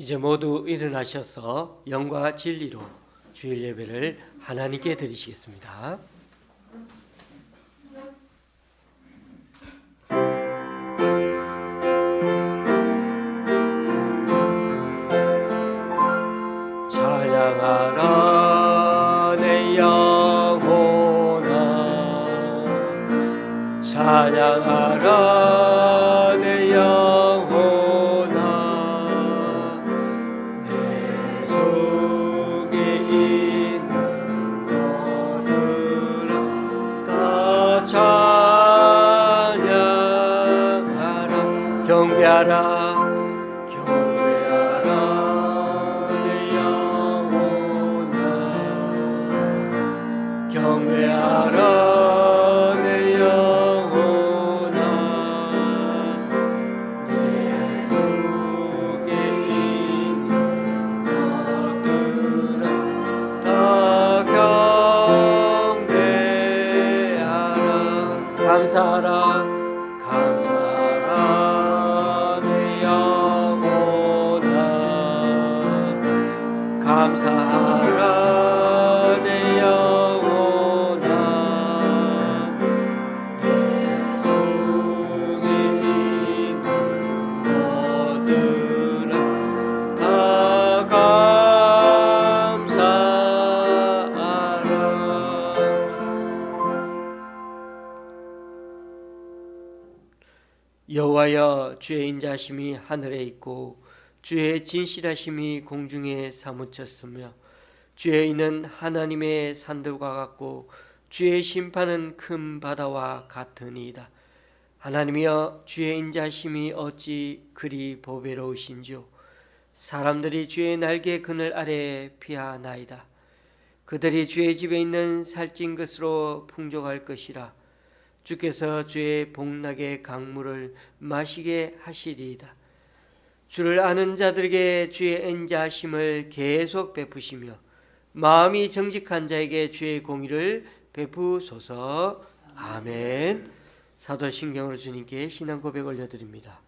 이제 모두 일어나셔서 영과 진리로 주일 예배를 하나님께 드리시겠습니다. 찬양하라 내 영혼아, 찬양하라 내 영혼아, 내 속에 있는 너들아 다 찬양하라. 경배하라 경배하라 내 영혼아, 내 속에 있는 너들아 다 경배하라. 감사하라 감사하라 내 영혼아, 감사하라 여호와여, 주의 인자심이 하늘에 있고 주의 진실하심이 공중에 사무쳤으며 주의 의는 하나님의 산들과 같고 주의 심판은 큰 바다와 같으니이다. 하나님이여, 주의 인자심이 어찌 그리 보배로우신지요. 사람들이 주의 날개 그늘 아래에 피하나이다. 그들이 주의 집에 있는 살찐 것으로 풍족할 것이라. 주께서 주의 복락의 강물을 마시게 하시리이다. 주를 아는 자들에게 주의 인자하심을 계속 베푸시며 마음이 정직한 자에게 주의 공의를 베푸소서. 아멘. 사도신경으로 주님께 신앙 고백 올려드립니다.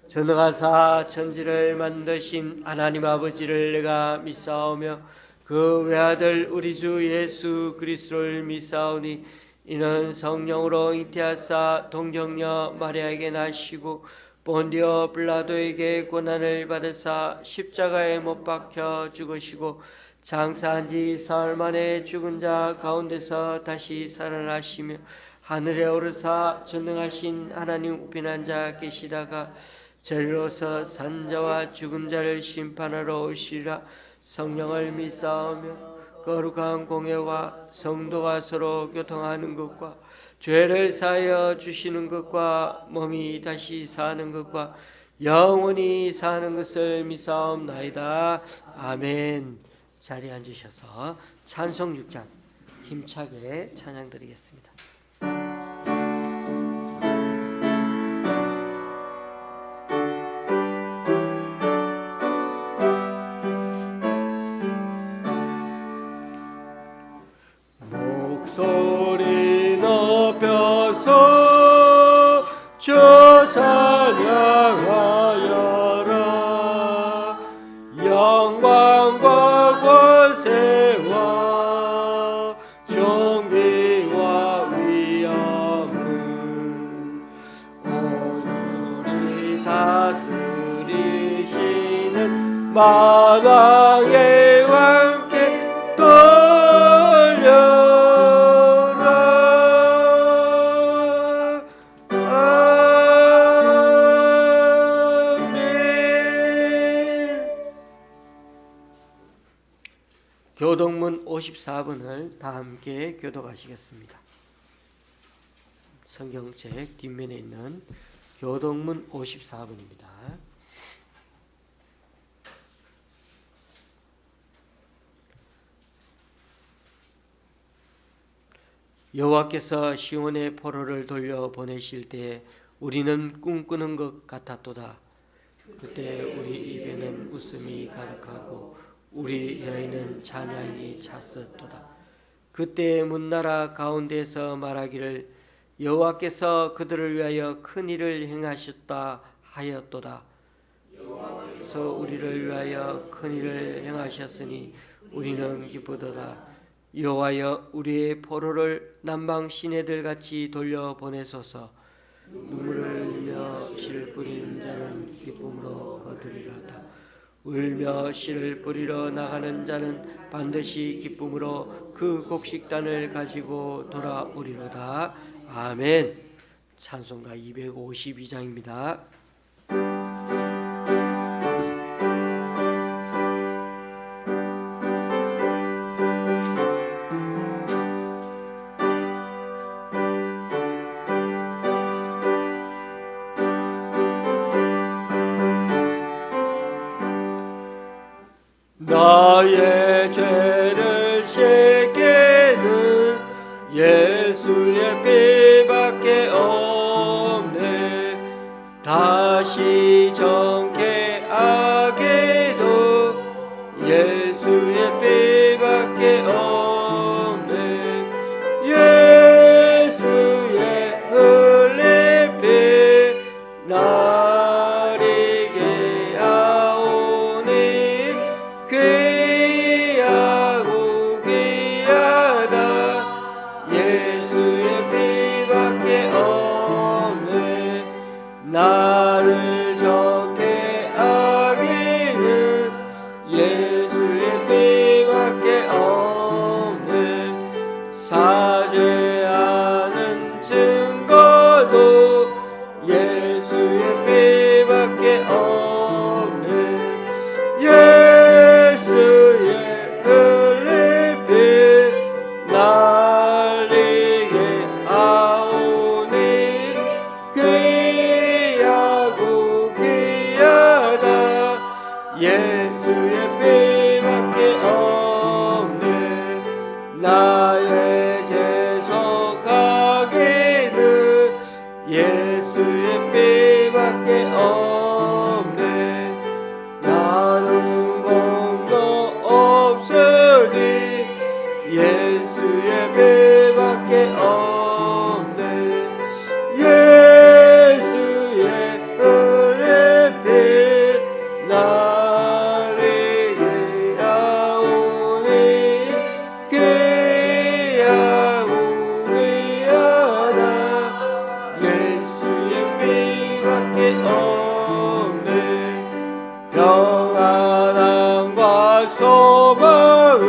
전능하사 천지를 만드신 하나님 아버지를 내가 믿사오며 그 외아들 우리 주 예수 그리스도를 믿사오니 이는 성령으로 잉태하사 동정녀 마리아에게 나시고 본디오 빌라도에게 고난을 받으사 십자가에 못 박혀 죽으시고 장사한 지 사흘 만에 죽은 자 가운데서 다시 살아나시며 하늘에 오르사 전능하신 하나님 우편한 자 계시다가 저리로서 산 자와 죽은 자를 심판하러 오시리라. 성령을 믿사오며 거룩한 공예와 성도가 서로 교통하는 것과 죄를 사하여 주시는 것과 몸이 다시 사는 것과 영원히 사는 것을 믿사옵나이다. 아멘. 자리에 앉으셔서 찬송 6장 힘차게 찬양 드리겠습니다. 목소리 높여서 주 찬양하여라. 영광과 권세와 존귀와 위엄은 오늘이 다스리시는 만왕의 왕께 돌려라. 교동문 54번을 다 함께 교독하시겠습니다. 성경책 뒷면에 있는 교동문 54번입니다. 여호와께서 시온의 포로를 돌려 보내실 때 우리는 꿈꾸는 것 같았도다. 그때 우리 입에는 웃음이 가득하고 우리 혀에는 찬양이 찼었도다. 그때 문나라 가운데서 말하기를 여호와께서 그들을 위하여 큰 일을 행하셨다 하였도다. 여호와께서 주께서 우리를 위하여 큰일을 행하셨으니 우리는 기쁘도다. 여호와여 우리의 포로를 남방 시내들 같이 돌려보내소서. 눈물을 흘려 씨를 뿌리는 자는 기쁨으로 거두리로다. 울며 씨를 뿌리러 나가는 자는 반드시 기쁨으로 그 곡식단을 가지고 돌아오리로다. 아멘. 찬송가 252장입니다. 나의 죄를 씻기는 예수의 피밖에 없네. 다시 정케하기도 예수의 피밖에 없네. 예수의 흘린 피 나리게 하오니 귀하고 귀하다. 예수의 피밖에 없네. 나를 좋게 하기는 예수의 피밖에 없네. 사죄하는 증거도 예수의 피밖에 없네. 예수의 흘린 피 날리게 하오니 귀하고 귀하다. 예수의 피밖에 없네. 나의 죄 속하기는 예수의 피밖에 없네. 나는 공도 없으니 예수의 피밖에 없네. 예수의 흘린 피 나리게 하오니 귀하고 귀하다. 예수의 피밖에 없네. 평안함과 소망은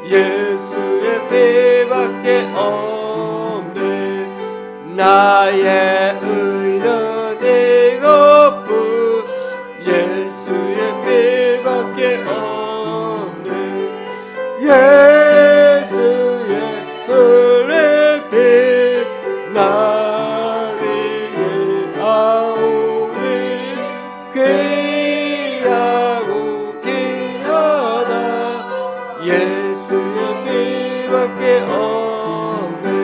예수의 피밖에 없네. 나의 의는 이것뿐 예수의 피밖에 없네. 예수의 흘린 피 나리게 하오니 귀하고 귀하다. 예수의 피밖에 없네.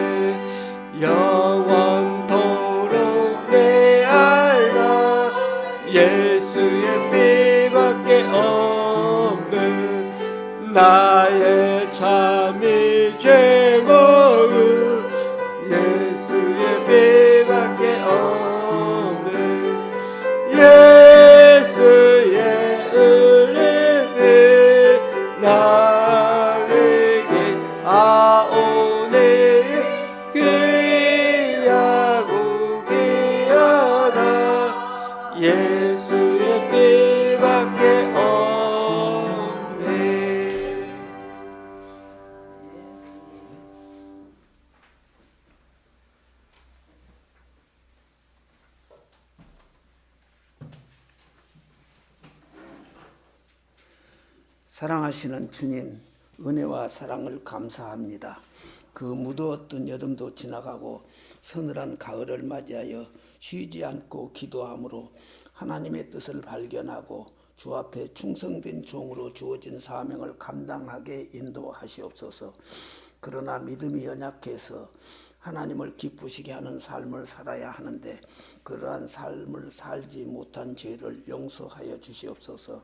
영원토록 내 알마 예수의 피밖에 없네. 나의 참이 죄먹은 예수의 피밖에 없네. 예수의 흘린 피 나리게 하오니 귀하고 귀하다. 예수의 피밖에 없네. 사랑하시는 주님, 은혜와 사랑을 감사합니다. 그 무더웠던 여름도 지나가고 서늘한 가을을 맞이하여 쉬지 않고 기도함으로 하나님의 뜻을 발견하고 주 앞에 충성된 종으로 주어진 사명을 감당하게 인도하시옵소서. 그러나 믿음이 연약해서 하나님을 기쁘시게 하는 삶을 살아야 하는데 그러한 삶을 살지 못한 죄를 용서하여 주시옵소서.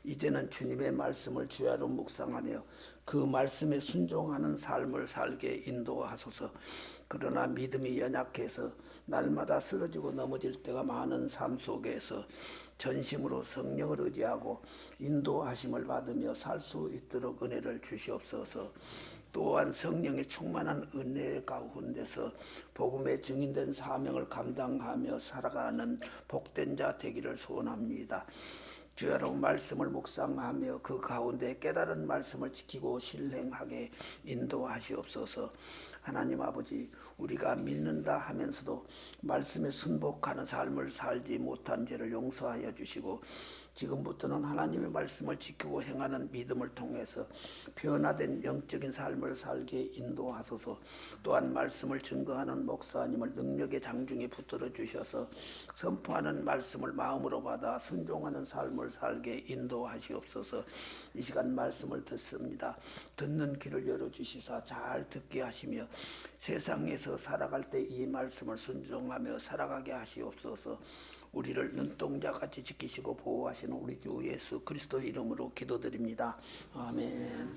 이제는 주님의 말씀을 주야로 묵상하며 그 말씀에 순종하는 삶을 살게 인도하소서. 그러나 믿음이 연약해서 날마다 쓰러지고 넘어질 때가 많은 삶 속에서 전심으로 성령을 의지하고 인도하심을 받으며 살 수 있도록 은혜를 주시옵소서. 또한 성령의 충만한 은혜 가운데서 복음의 증인된 사명을 감당하며 살아가는 복된 자 되기를 소원합니다. 주여 여러분, 말씀을 묵상하며 그 가운데 깨달은 말씀을 지키고 실행하게 인도하시옵소서. 하나님 아버지, 우리가 믿는다 하면서도 말씀에 순복하는 삶을 살지 못한 죄를 용서하여 주시고, 지금부터는 하나님의 말씀을 지키고 행하는 믿음을 통해서 변화된 영적인 삶을 살게 인도하소서. 또한 말씀을 증거하는 목사님을 능력의 장중에 붙들어 주셔서 선포하는 말씀을 마음으로 받아 순종하는 삶을 살게 인도하시옵소서. 이 시간 말씀을 듣습니다. 듣는 귀를 열어주시사 잘 듣게 하시며 세상에서 살아갈 때 이 말씀을 순종하며 살아가게 하시옵소서. 우리를 눈동자같이 지키시고 보호하시는 우리 주 예수 그리스도의 이름으로 기도드립니다. 아멘.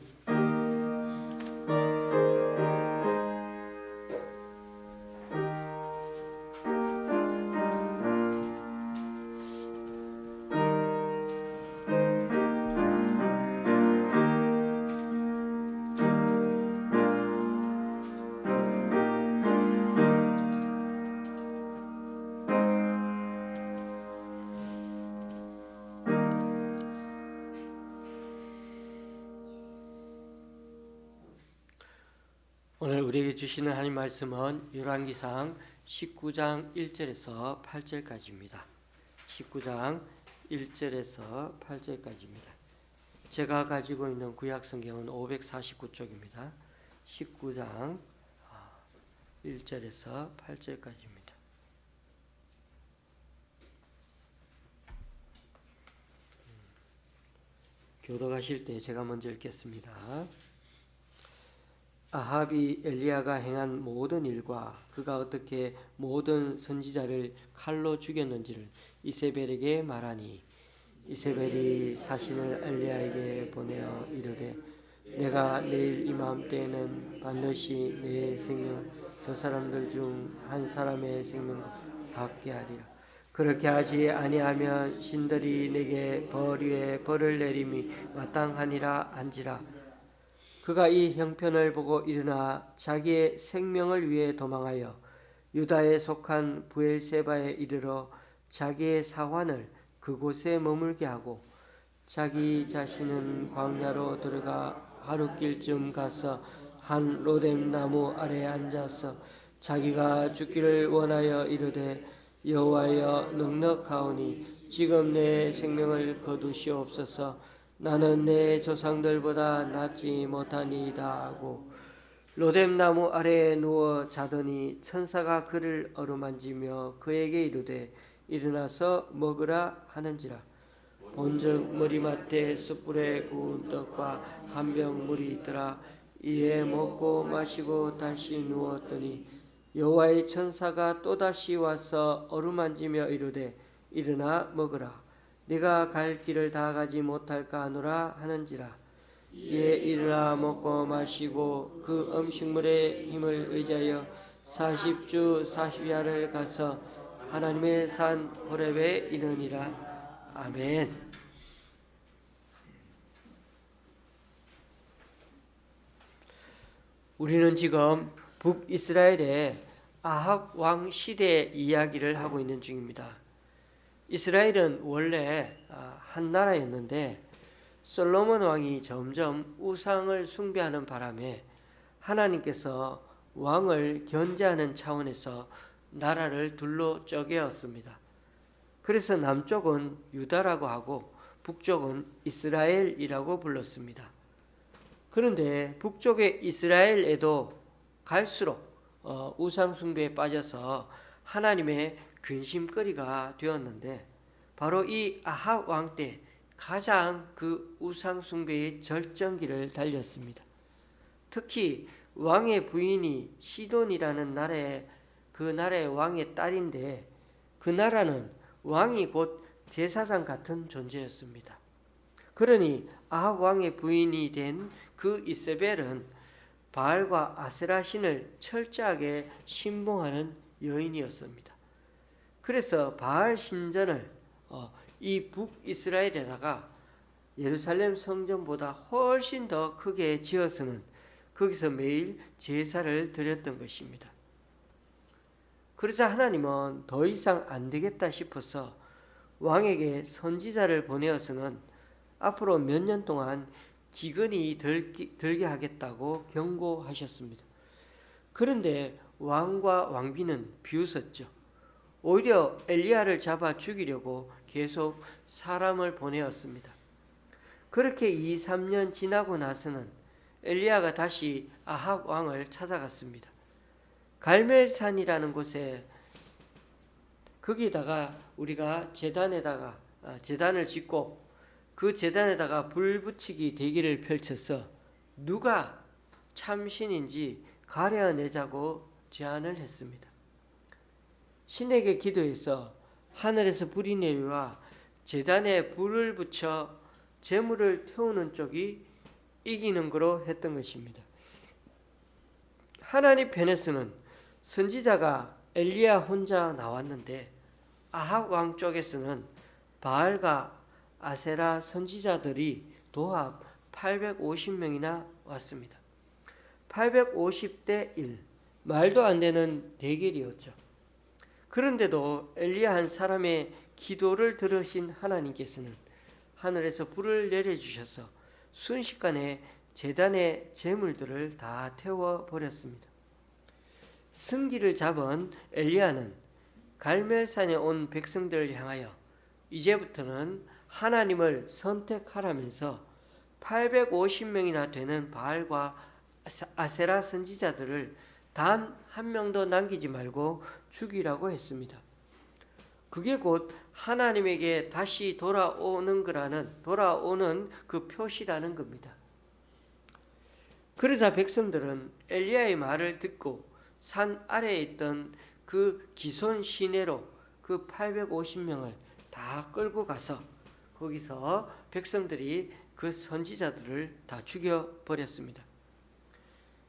오늘 우리에게 주시는 하나님 말씀은 열왕기상 19장 1절에서 8절까지입니다. 19장 1절에서 8절까지입니다. 제가 가지고 있는 구약 성경은 549쪽입니다. 19장 1절에서 8절까지입니다. 교독하실 때 제가 먼저 읽겠습니다. 아합이 엘리야가 행한 모든 일과 그가 어떻게 모든 선지자를 칼로 죽였는지를 이세벨에게 말하니, 이세벨이 사신을 엘리야에게 보내어 이르되, 내가 내일 이맘때에는 반드시 내 생명 저 사람들 중 한 사람의 생명 받게 하리라. 그렇게 하지 아니하면 신들이 내게 벌 위에 벌을 내림이 마땅하니라 한지라. 그가 이 형편을 보고 일어나 자기의 생명을 위해 도망하여 유다에 속한 브엘세바에 이르러 자기의 사환을 그곳에 머물게 하고, 자기 자신은 광야로 들어가 하룻길쯤 가서 한 로뎀 나무 아래에 앉아서 자기가 죽기를 원하여 이르되, 여호와여 넉넉하오니 지금 내 생명을 거두시옵소서. 나는 내 조상들보다 낫지 못하니이다 하고 로뎀 나무 아래에 누워 자더니 천사가 그를 어루만지며 그에게 이르되, 일어나서 먹으라 하는지라. 본즉 머리맡에 숯불에 구운 떡과 한 병 물이 있더라. 이에 먹고 마시고 다시 누웠더니 여호와의 천사가 또다시 와서 어루만지며 이르되, 일어나 먹으라. 네가 갈 길을 다 가지 못할까 하노라 하는지라. 이에 일어나 먹고 마시고 그 음식물의 힘을 의지하여 40주 40야를 가서 하나님의 산 호렙에 이르니라. 아멘. 우리는 지금 북이스라엘의 아합 왕 시대 이야기를 하고 있는 중입니다. 이스라엘은 원래 한 나라였는데 솔로몬 왕이 점점 우상을 숭배하는 바람에 하나님께서 왕을 견제하는 차원에서 나라를 둘로 쪼개었습니다. 그래서 남쪽은 유다라고 하고 북쪽은 이스라엘이라고 불렀습니다. 그런데 북쪽의 이스라엘에도 갈수록 우상 숭배에 빠져서 하나님의 근심거리가 되었는데, 바로 이 아합 왕 때 가장 그 우상 숭배의 절정기를 달렸습니다. 특히 왕의 부인이 시돈이라는 나라의 그 나라의 왕의 딸인데, 그 나라는 왕이 곧 제사장 같은 존재였습니다. 그러니 아합 왕의 부인이 된 그 이세벨은 바알과 아세라 신을 철저하게 신봉하는 여인이었습니다. 그래서 바알 신전을 이 북이스라엘에다가 예루살렘 성전보다 훨씬 더 크게 지어서는 거기서 매일 제사를 드렸던 것입니다. 그러자 하나님은 더 이상 안 되겠다 싶어서 왕에게 선지자를 보내어서는 앞으로 몇 년 동안 기근이 들게 하겠다고 경고하셨습니다. 그런데 왕과 왕비는 비웃었죠. 오히려 엘리야를 잡아 죽이려고 계속 사람을 보내었습니다. 그렇게 2, 3년 지나고 나서는 엘리야가 다시 아합 왕을 찾아갔습니다. 갈멜산이라는 곳에 거기다가 우리가 제단을 짓고 그 제단에다가 불 붙이기 대기를 펼쳐서 누가 참신인지 가려내자고 제안을 했습니다. 신에게 기도해서 하늘에서 불이 내려와 제단에 불을 붙여 제물을 태우는 쪽이 이기는 거로 했던 것입니다. 하나님 편에서는 선지자가 엘리야 혼자 나왔는데 아합 왕 쪽에서는 바알과 아세라 선지자들이 도합 850명이나 왔습니다. 850대 1, 말도 안 되는 대결이었죠. 그런데도 엘리야 한 사람의 기도를 들으신 하나님께서는 하늘에서 불을 내려주셔서 순식간에 제단의 제물들을 다 태워버렸습니다. 승기를 잡은 엘리야는 갈멜산에 온 백성들을 향하여 이제부터는 하나님을 선택하라면서 850명이나 되는 바알과 아세라 선지자들을 단 한 명도 남기지 말고 죽이라고 했습니다. 그게 곧 하나님에게 다시 돌아오는 그 표시라는 겁니다. 그러자 백성들은 엘리야의 말을 듣고 산 아래에 있던 그 기손 시내로 그 850명을 다 끌고 가서 거기서 백성들이 그 선지자들을 다 죽여버렸습니다.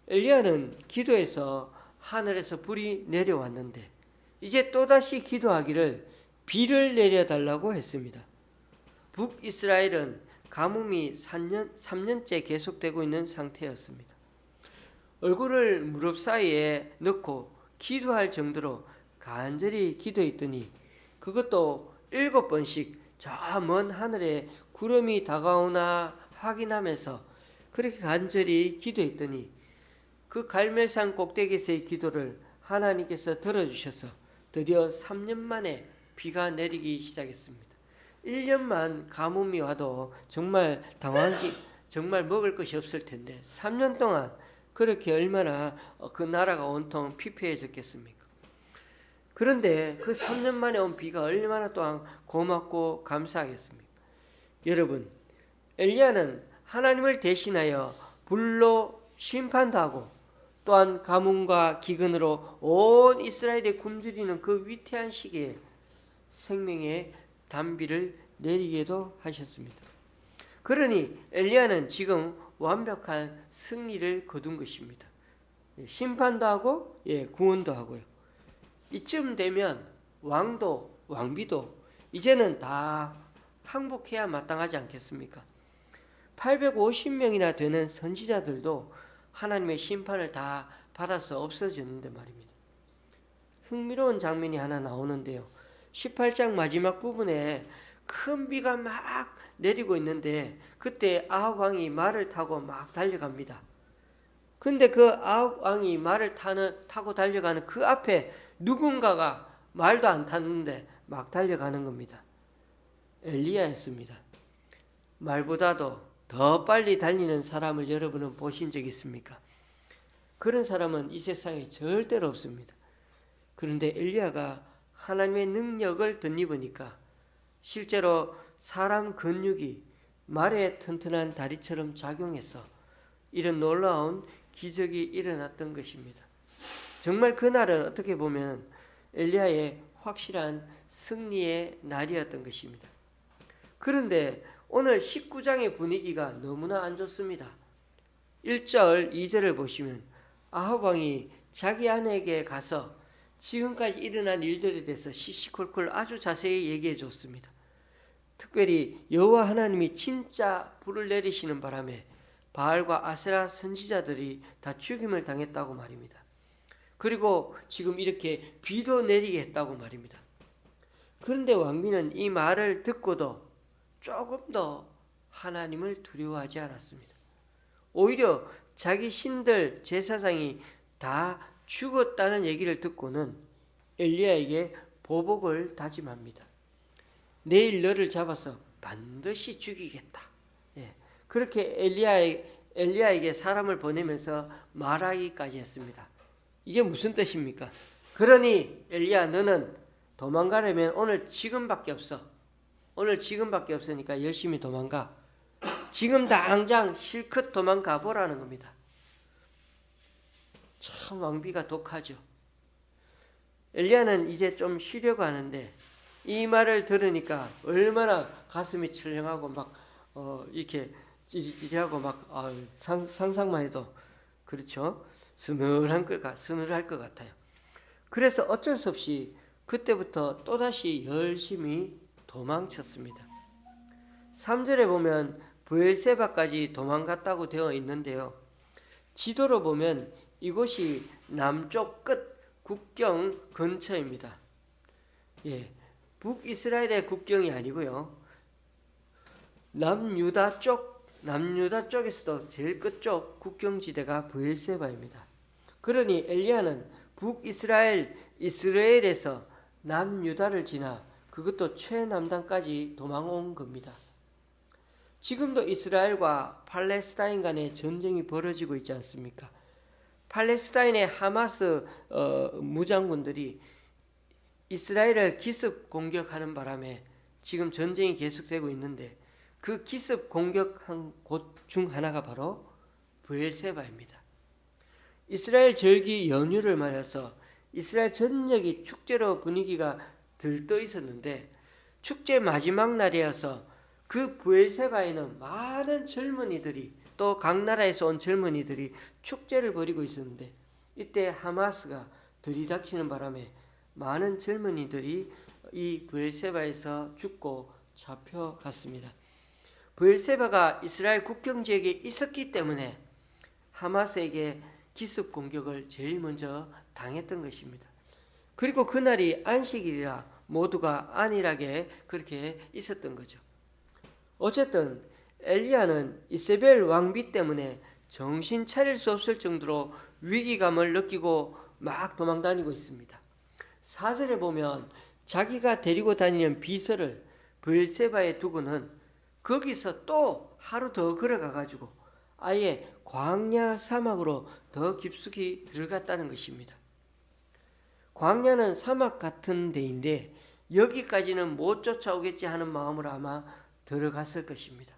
엘리야는 기도해서 하늘에서 불이 내려왔는데 이제 또다시 기도하기를 비를 내려달라고 했습니다. 북이스라엘은 가뭄이 3년째 계속되고 있는 상태였습니다. 얼굴을 무릎 사이에 넣고 기도할 정도로 간절히 기도했더니 그것도 7번씩 저 먼 하늘에 구름이 다가오나 확인하면서 그렇게 간절히 기도했더니 그 갈멜산 꼭대기에서의 기도를 하나님께서 들어주셔서 드디어 3년 만에 비가 내리기 시작했습니다. 1년만 가뭄이 와도 정말 정말 먹을 것이 없을 텐데 3년 동안 그렇게 얼마나 그 나라가 온통 피폐해졌겠습니까? 그런데 그 3년 만에 온 비가 얼마나 또한 고맙고 감사하겠습니까? 여러분, 엘리야는 하나님을 대신하여 불로 심판도 하고 또한 가뭄과 기근으로 온 이스라엘에 굶주리는 그 위태한 시기에 생명의 단비를 내리게도 하셨습니다. 그러니 엘리야는 지금 완벽한 승리를 거둔 것입니다. 심판도 하고 구원도 하고요. 이쯤 되면 왕도 왕비도 이제는 다 항복해야 마땅하지 않겠습니까? 850명이나 되는 선지자들도 하나님의 심판을 다 받아서 없어졌는데 말입니다. 흥미로운 장면이 하나 나오는데요. 18장 마지막 부분에 큰 비가 막 내리고 있는데 그때 아합 왕이 말을 타고 막 달려갑니다. 근데 그 아합 왕이 말을 타고 달려가는 그 앞에 누군가가 말도 안 탔는데 막 달려가는 겁니다. 엘리야였습니다. 말보다도 더 빨리 달리는 사람을 여러분은 보신 적 있습니까? 그런 사람은 이 세상에 절대로 없습니다. 그런데 엘리야가 하나님의 능력을 덧입으니까 실제로 사람 근육이 말의 튼튼한 다리처럼 작용해서 이런 놀라운 기적이 일어났던 것입니다. 정말 그날은 어떻게 보면 엘리야의 확실한 승리의 날이었던 것입니다. 그런데 오늘 19장의 분위기가 너무나 안 좋습니다. 1절, 2절을 보시면 아합 왕이 자기 아내에게 가서 지금까지 일어난 일들에 대해서 시시콜콜 아주 자세히 얘기해 줬습니다. 특별히 여호와 하나님이 진짜 불을 내리시는 바람에 바알과 아세라 선지자들이 다 죽임을 당했다고 말입니다. 그리고 지금 이렇게 비도 내리게 했다고 말입니다. 그런데 왕비는 이 말을 듣고도 조금 더 하나님을 두려워하지 않았습니다. 오히려 자기 신들 제사장이 다 죽었다는 얘기를 듣고는 엘리야에게 보복을 다짐합니다. 내일 너를 잡아서 반드시 죽이겠다. 예, 그렇게 엘리야에게 사람을 보내면서 말하기까지 했습니다. 이게 무슨 뜻입니까? 그러니 엘리야 너는 도망가려면 오늘 지금밖에 없어. 오늘 지금밖에 없으니까 열심히 도망가. 지금 당장 실컷 도망가 보라는 겁니다. 참 왕비가 독하죠. 엘리야는 이제 좀 쉬려고 하는데 이 말을 들으니까 얼마나 가슴이 철렁하고 막 이렇게 찌릿찌릿하고 막 상상만 해도 그렇죠. 서늘할 것 같아요. 그래서 어쩔 수 없이 그때부터 또다시 열심히 도망쳤습니다. 3절에 보면 브엘세바까지 도망갔다고 되어 있는데요. 지도로 보면 이곳이 남쪽 끝 국경 근처입니다. 예, 북이스라엘의 국경이 아니고요. 남유다 쪽에서도 제일 끝쪽 국경지대가 브엘세바입니다. 그러니 엘리야는 이스라엘에서 남유다를 지나 그것도 최남단까지 도망온 겁니다. 지금도 이스라엘과 팔레스타인 간의 전쟁이 벌어지고 있지 않습니까? 팔레스타인의 하마스 무장군들이 이스라엘을 기습 공격하는 바람에 지금 전쟁이 계속되고 있는데 그 기습 공격한 곳 중 하나가 바로 브엘세바입니다. 이스라엘 절기 연휴를 맞아서 이스라엘 전역이 축제로 분위기가 들떠 있었는데 축제 마지막 날이어서 그 브엘세바에는 많은 젊은이들이 또 각 나라에서 온 젊은이들이 축제를 벌이고 있었는데 이때 하마스가 들이닥치는 바람에 많은 젊은이들이 이 브엘세바에서 죽고 잡혀갔습니다. 브엘세바가 이스라엘 국경 지역에 있었기 때문에 하마스에게 기습 공격을 제일 먼저 당했던 것입니다. 그리고 그날이 안식일이라 모두가 안일하게 그렇게 있었던 거죠. 어쨌든 엘리야는 이세벨 왕비 때문에 정신 차릴 수 없을 정도로 위기감을 느끼고 막 도망다니고 있습니다. 4절에 보면 자기가 데리고 다니는 비서를 브엘세바에 두고는 거기서 또 하루 더 걸어가 가지고 아예 광야 사막으로 더 깊숙이 들어갔다는 것입니다. 광야는 사막 같은 데인데 여기까지는 못 쫓아오겠지 하는 마음으로 아마 들어갔을 것입니다.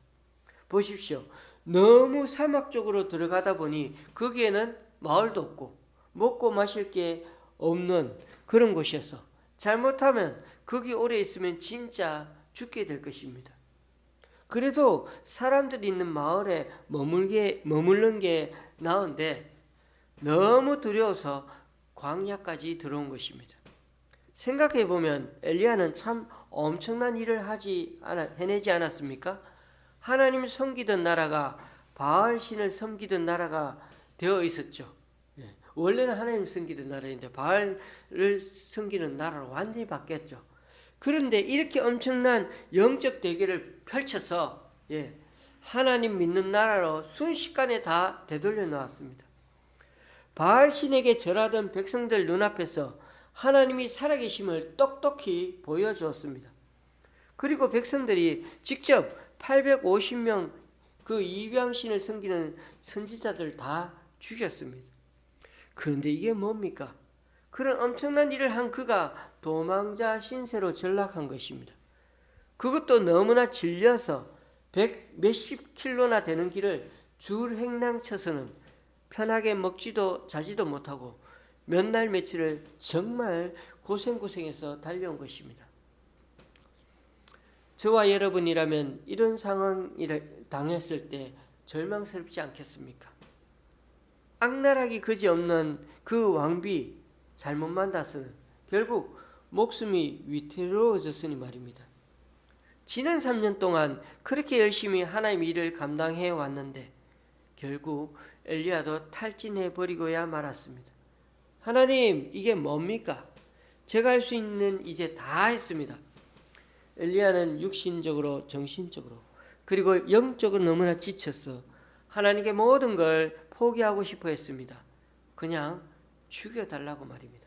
보십시오. 너무 사막 쪽으로 들어가다 보니 거기에는 마을도 없고 먹고 마실 게 없는 그런 곳이어서 잘못하면 거기 오래 있으면 진짜 죽게 될 것입니다. 그래도 사람들이 있는 마을에 머무르는 게 나은데 너무 두려워서 광야까지 들어온 것입니다. 생각해 보면 엘리야는 참 엄청난 일을 해내지 않았습니까? 하나님을 섬기던 나라가 바알 신을 섬기던 나라가 되어 있었죠. 원래는 하나님을 섬기던 나라인데 바알을 섬기는 나라로 완전히 바뀌었죠. 그런데 이렇게 엄청난 영적 대결을 펼쳐서 하나님 믿는 나라로 순식간에 다 되돌려 놓았습니다. 바알 신에게 절하던 백성들 눈앞에서 하나님이 살아계심을 똑똑히 보여주었습니다. 그리고 백성들이 직접 850명 그 이방신을 섬기는 선지자들 다 죽였습니다. 그런데 이게 뭡니까? 그런 엄청난 일을 한 그가 도망자 신세로 전락한 것입니다. 그것도 너무나 질려서 몇십 킬로나 되는 길을 줄 행랑쳐서는 편하게 먹지도 자지도 못하고 몇 날 며칠을 정말 고생해서 달려온 것입니다. 저와 여러분이라면 이런 상황을 당했을 때 절망스럽지 않겠습니까? 악랄하기 그지없는 그 왕비 잘못 만나서는 결국 목숨이 위태로워졌으니 말입니다. 지난 3년 동안 그렇게 열심히 하나님의 일을 감당해 왔는데 결국 엘리야도 탈진해 버리고야 말았습니다. 하나님, 이게 뭡니까? 제가 할 수 있는 이제 다 했습니다. 엘리야는 육신적으로, 정신적으로, 그리고 영적으로 너무나 지쳐서 하나님께 모든 걸 포기하고 싶어 했습니다. 그냥 죽여달라고 말입니다.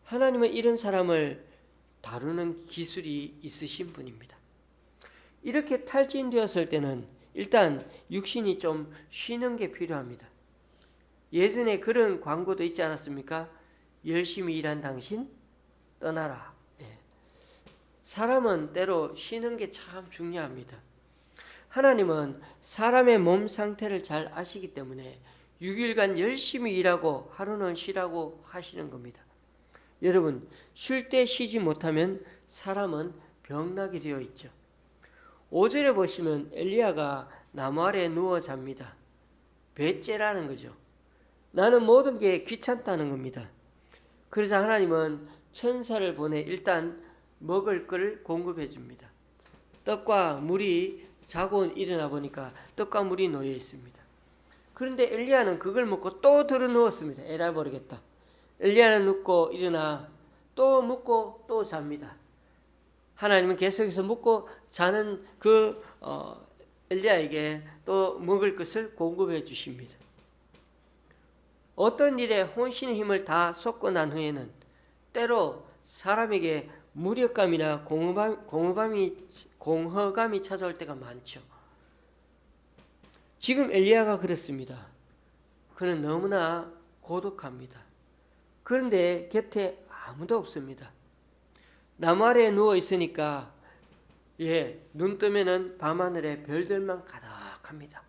하나님은 이런 사람을 다루는 기술이 있으신 분입니다. 이렇게 탈진되었을 때는 일단 육신이 좀 쉬는 게 필요합니다. 예전에 그런 광고도 있지 않았습니까? 열심히 일한 당신 떠나라. 사람은 때로 쉬는 게 참 중요합니다. 하나님은 사람의 몸 상태를 잘 아시기 때문에 6일간 열심히 일하고 하루는 쉬라고 하시는 겁니다. 여러분, 쉴 때 쉬지 못하면 사람은 병나게 되어 있죠. 5절에 보시면 엘리야가 나무 아래에 누워 잡니다. 배째라는 거죠. 나는 모든 게 귀찮다는 겁니다. 그래서 하나님은 천사를 보내 일단 먹을 걸 공급해 줍니다. 떡과 물이 자고 일어나 보니까 떡과 물이 놓여 있습니다. 그런데 엘리야는 그걸 먹고 또 들어 누웠습니다. 에라 모르겠다. 엘리야는 눕고 일어나 또 묵고 또 잡니다. 하나님은 계속해서 묵고 자는 그 엘리야에게 또 먹을 것을 공급해 주십니다. 어떤 일에 혼신의 힘을 다 쏟고 난 후에는 때로 사람에게 무력감이나 공허감이 찾아올 때가 많죠. 지금 엘리야가 그렇습니다. 그는 너무나 고독합니다. 그런데 곁에 아무도 없습니다. 나무 아래에 누워 있으니까 눈 뜨면은 밤하늘에 별들만 가득합니다.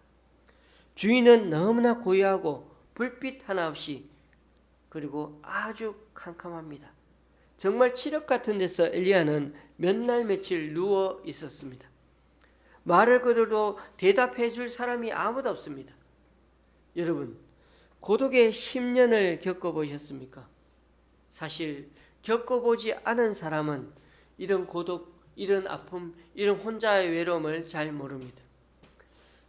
주위는 너무나 고요하고 불빛 하나 없이 그리고 아주 캄캄합니다. 정말 칠흑 같은 데서 엘리야는 몇 날 며칠 누워 있었습니다. 말을 걸어도 대답해 줄 사람이 아무도 없습니다. 여러분, 고독의 10년을 겪어보셨습니까? 사실 겪어보지 않은 사람은 이런 고독, 이런 아픔, 이런 혼자의 외로움을 잘 모릅니다.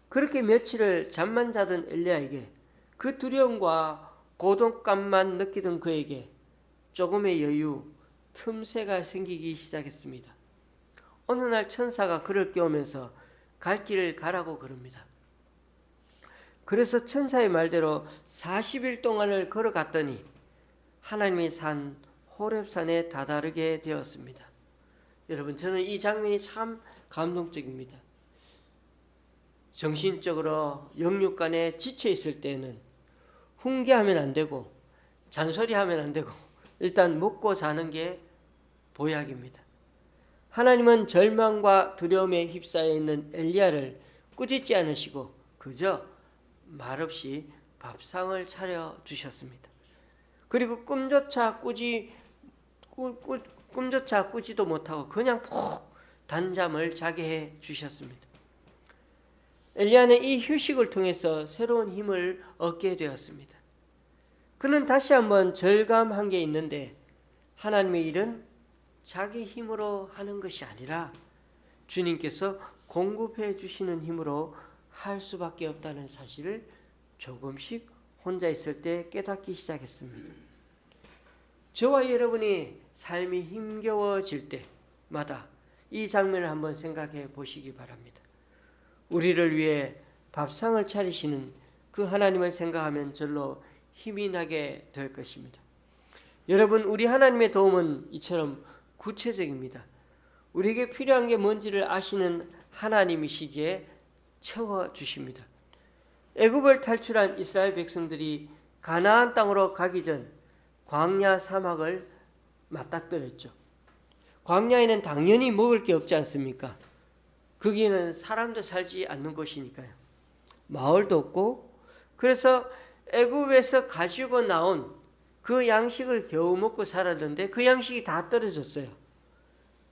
그렇게 며칠을 잠만 자던 엘리야에게 그 두려움과 고독감만 느끼던 그에게 조금의 여유, 틈새가 생기기 시작했습니다. 어느 날 천사가 그를 깨우면서 갈 길을 가라고 그럽니다. 그래서 천사의 말대로 40일 동안을 걸어갔더니 하나님의 산 호렙산에 다다르게 되었습니다. 여러분, 저는 이 장면이 참 감동적입니다. 정신적으로 영육간에 지쳐 있을 때는 훈계하면 안 되고 잔소리하면 안 되고 일단 먹고 자는 게 보약입니다. 하나님은 절망과 두려움에 휩싸여 있는 엘리야를 꾸짖지 않으시고 그저 말없이 밥상을 차려 주셨습니다. 그리고 꿈조차 꾸지도 못하고 그냥 푹 단잠을 자게 해 주셨습니다. 엘리야는 이 휴식을 통해서 새로운 힘을 얻게 되었습니다. 그는 다시 한번 절감한 게 있는데 하나님의 일은 자기 힘으로 하는 것이 아니라 주님께서 공급해 주시는 힘으로 할 수밖에 없다는 사실을 조금씩 혼자 있을 때 깨닫기 시작했습니다. 저와 여러분이 삶이 힘겨워질 때마다 이 장면을 한번 생각해 보시기 바랍니다. 우리를 위해 밥상을 차리시는 그 하나님을 생각하면 절로 힘이 나게 될 것입니다. 여러분, 우리 하나님의 도움은 이처럼 구체적입니다. 우리에게 필요한 게 뭔지를 아시는 하나님이시기에 채워주십니다. 애굽을 탈출한 이스라엘 백성들이 가나안 땅으로 가기 전 광야 사막을 맞닥뜨렸죠. 광야에는 당연히 먹을 게 없지 않습니까? 거기는 사람도 살지 않는 곳이니까요. 마을도 없고, 그래서 애굽에서 가지고 나온 그 양식을 겨우 먹고 살았는데 그 양식이 다 떨어졌어요.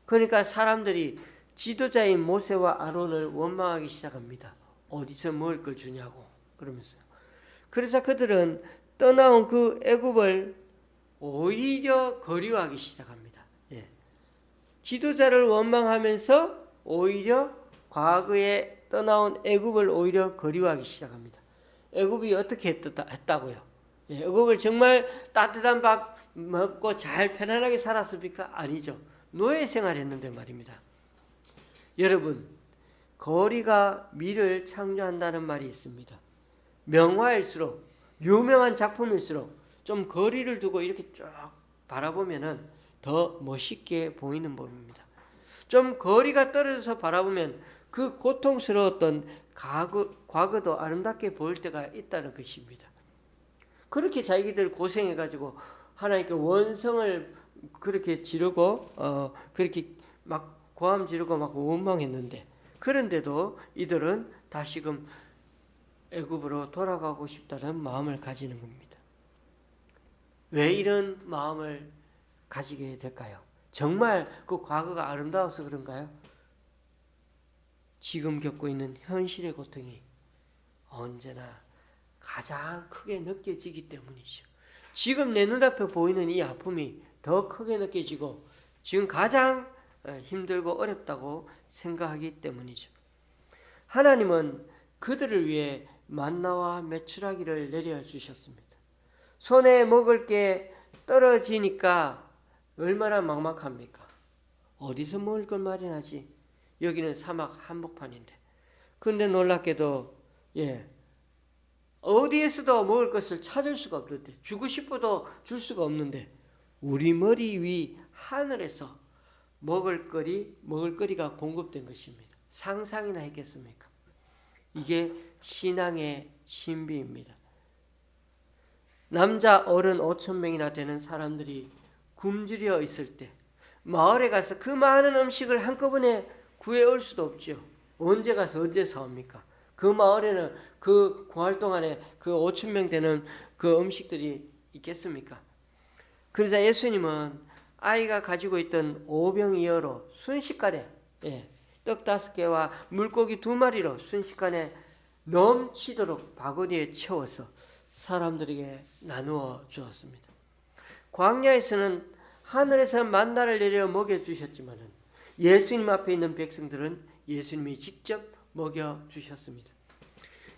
그러니까 사람들이 지도자인 모세와 아론을 원망하기 시작합니다. 어디서 먹을 걸 주냐고 그러면서요. 그래서 그들은 떠나온 그 애굽을 오히려 그리워하기 시작합니다. 예. 지도자를 원망하면서 오히려 과거에 떠나온 애굽을 오히려 그리워하기 시작합니다. 애굽이 어떻게 했다고요? 예, 애굽을 정말 따뜻한 밥 먹고 잘 편안하게 살았습니까? 아니죠. 노예 생활했는데 말입니다. 여러분, 거리가 미를 창조한다는 말이 있습니다. 명화일수록, 유명한 작품일수록 좀 거리를 두고 이렇게 쭉 바라보면은 더 멋있게 보이는 법입니다. 좀 거리가 떨어져서 바라보면 그 고통스러웠던 과거도 아름답게 보일 때가 있다는 것입니다. 그렇게 자기들 고생해가지고 하나님께 원성을 그렇게 지르고 그렇게 막 고함 지르고 막 원망했는데, 그런데도 이들은 다시금 애굽으로 돌아가고 싶다는 마음을 가지는 겁니다. 왜 이런 마음을 가지게 될까요? 정말 그 과거가 아름다워서 그런가요? 지금 겪고 있는 현실의 고통이 언제나 가장 크게 느껴지기 때문이죠. 지금 내 눈앞에 보이는 이 아픔이 더 크게 느껴지고 지금 가장 힘들고 어렵다고 생각하기 때문이죠. 하나님은 그들을 위해 만나와 메추라기를 내려주셨습니다. 손에 먹을 게 떨어지니까 얼마나 막막합니까? 어디서 먹을 걸 마련하지? 여기는 사막 한복판인데. 그런데 놀랍게도 어디에서도 먹을 것을 찾을 수가 없는데, 주고 싶어도 줄 수가 없는데 우리 머리 위 하늘에서 먹을거리가 공급된 것입니다. 상상이나 했겠습니까? 이게 신앙의 신비입니다. 남자 어른 5,000명이나 되는 사람들이 굶주려 있을 때 마을에 가서 그 많은 음식을 한꺼번에 구해올 수도 없죠. 언제 가서 언제 사옵니까? 그 마을에는 그 구할 동안에 그 5,000명 되는 그 음식들이 있겠습니까? 그러자 예수님은 아이가 가지고 있던 오병이어로 순식간에 떡 5개와 물고기 2마리로 순식간에 넘치도록 바구니에 채워서 사람들에게 나누어 주었습니다. 광야에서는 하늘에서 만나를 내려 먹여주셨지만 예수님 앞에 있는 백성들은 예수님이 직접 먹여주셨습니다.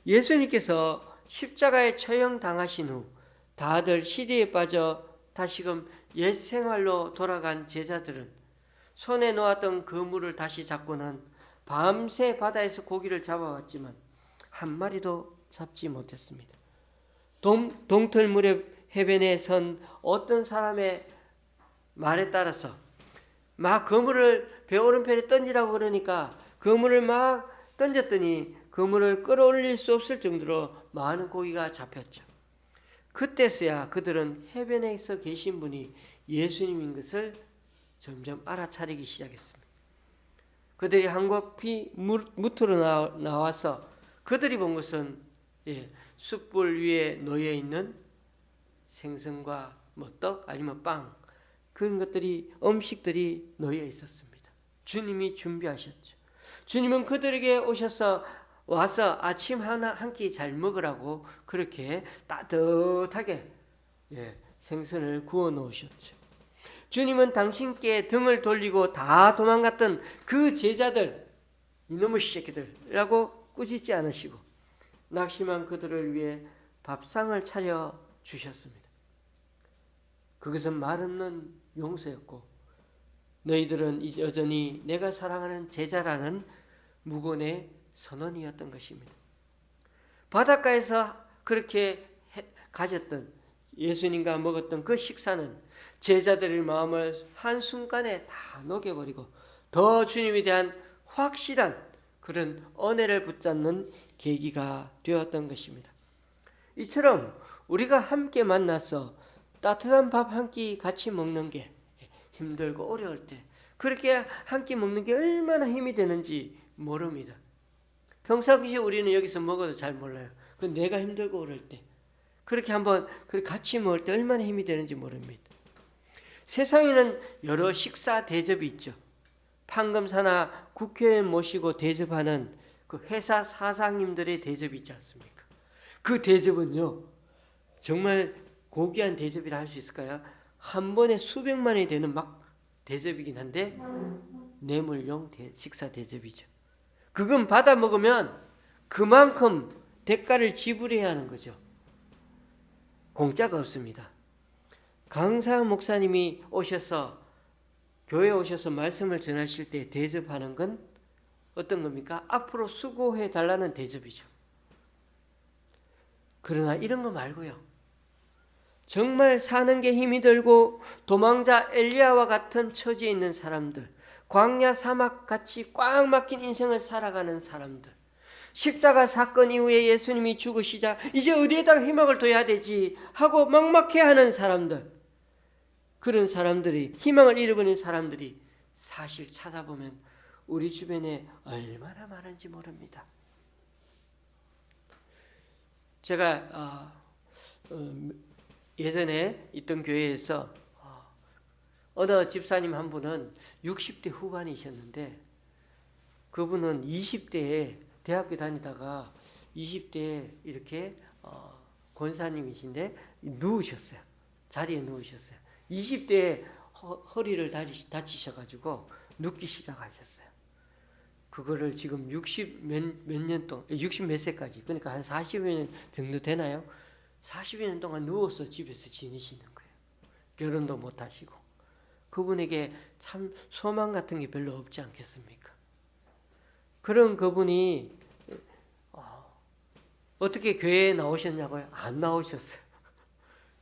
예수님께서 십자가에 처형당하신 후 다들 시리에 빠져 다시금 옛 생활로 돌아간 제자들은 손에 놓았던 그물을 다시 잡고는 밤새 바다에서 고기를 잡아왔지만 한 마리도 잡지 못했습니다. 동틀물의 해변에 선 어떤 사람의 말에 따라서 막 그물을 배 오른편에 던지라고 그러니까 그물을 막 던졌더니 그물을 끌어올릴 수 없을 정도로 많은 고기가 잡혔죠. 그때서야 그들은 해변에서 계신 분이 예수님인 것을 점점 알아차리기 시작했습니다. 그들이 한높이 무트로 나와서 그들이 본 것은 숯불 위에 놓여 있는 생선과 떡 아니면 빵, 그런 것들이 음식들이 놓여 있었습니다. 주님이 준비하셨죠. 주님은 그들에게 와서 아침 한 끼 잘 먹으라고 그렇게 따뜻하게 생선을 구워 놓으셨죠. 주님은 당신께 등을 돌리고 다 도망갔던 그 제자들, 이놈의 새끼들이라고 꾸짖지 않으시고 낙심한 그들을 위해 밥상을 차려 주셨습니다. 그것은 말없는 용서였고 너희들은 여전히 내가 사랑하는 제자라는 무건의 선언이었던 것입니다. 바닷가에서 그렇게 가졌던 예수님과 먹었던 그 식사는 제자들의 마음을 한순간에 다 녹여버리고 더 주님에 대한 확실한 그런 은혜를 붙잡는 계기가 되었던 것입니다. 이처럼 우리가 함께 만나서 따뜻한 밥 한 끼 같이 먹는 게 힘들고 어려울 때 그렇게 한 끼 먹는 게 얼마나 힘이 되는지 모릅니다. 평상시에 우리는 여기서 먹어도 잘 몰라요. 내가 힘들고 어려울 때 그렇게 한번 같이 먹을 때 얼마나 힘이 되는지 모릅니다. 세상에는 여러 식사 대접이 있죠. 판검사나 국회의원 모시고 대접하는 그 회사 사장님들의 대접이 있지 않습니까? 그 대접은요 정말 고귀한 대접이라 할 수 있을까요? 한 번에 수백만이 되는 막 대접이긴 한데 뇌물용 식사 대접이죠. 그건 받아 먹으면 그만큼 대가를 지불해야 하는 거죠. 공짜가 없습니다. 강사 목사님이 오셔서 교회에 오셔서 말씀을 전하실 때 대접하는 건 어떤 겁니까? 앞으로 수고해 달라는 대접이죠. 그러나 이런 거 말고요. 정말 사는 게 힘이 들고 도망자 엘리야와 같은 처지에 있는 사람들, 광야 사막 같이 꽉 막힌 인생을 살아가는 사람들, 십자가 사건 이후에 예수님이 죽으시자 이제 어디에다가 희망을 둬야 되지 하고 막막해하는 사람들, 그런 사람들이, 희망을 잃어버린 사람들이 사실 찾아보면 우리 주변에 얼마나 많은지 모릅니다. 제가 예전에 있던 교회에서 어느 집사님 한 분은 60대 후반이셨는데 그분은 20대에 대학교 다니다가 20대에 이렇게 권사님이신데 누우셨어요. 자리에 누우셨어요. 20대에 허리를 다치셔가지고 눕기 시작하셨어요. 그거를 지금 60 몇 년 동안, 60 몇 세까지, 그러니까 한 40여 년 정도 되나요? 40여 년 동안 누워서 집에서 지내시는 거예요. 결혼도 못 하시고. 그분에게 참 소망 같은 게 별로 없지 않겠습니까? 그런 그분이 어떻게 교회에 나오셨냐고요? 안 나오셨어요.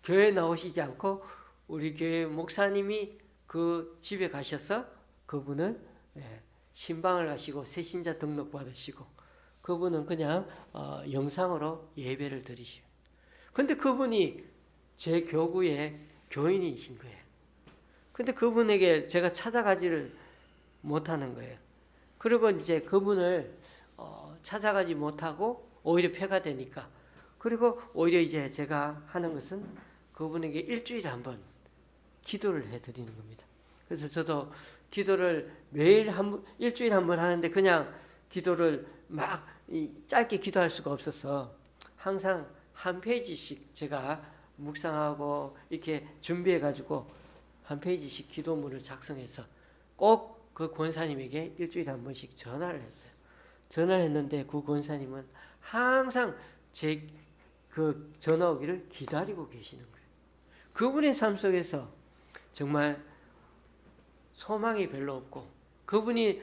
교회에 나오시지 않고 우리 교회 목사님이 그 집에 가셔서 그분을 신방을 하시고 새신자 등록 받으시고 그분은 그냥 영상으로 예배를 드리시고 근데 그분이 제 교구의 교인이신 거예요. 근데 그분에게 제가 찾아가지를 못하는 거예요. 그리고 이제 그분을 찾아가지 못하고 오히려 폐가 되니까 그리고 오히려 이제 제가 하는 것은 그분에게 일주일에 한 번 기도를 해드리는 겁니다. 그래서 저도 기도를 매일 일주일에 한 번 하는데 그냥 기도를 막 짧게 기도할 수가 없어서 항상 한 페이지씩 제가 묵상하고 이렇게 준비해가지고 한 페이지씩 기도문을 작성해서 꼭 그 권사님에게 일주일에 한 번씩 전화를 했어요. 전화를 했는데 그 권사님은 항상 제 그 전화 오기를 기다리고 계시는 거예요. 그분의 삶 속에서 정말 소망이 별로 없고 그분이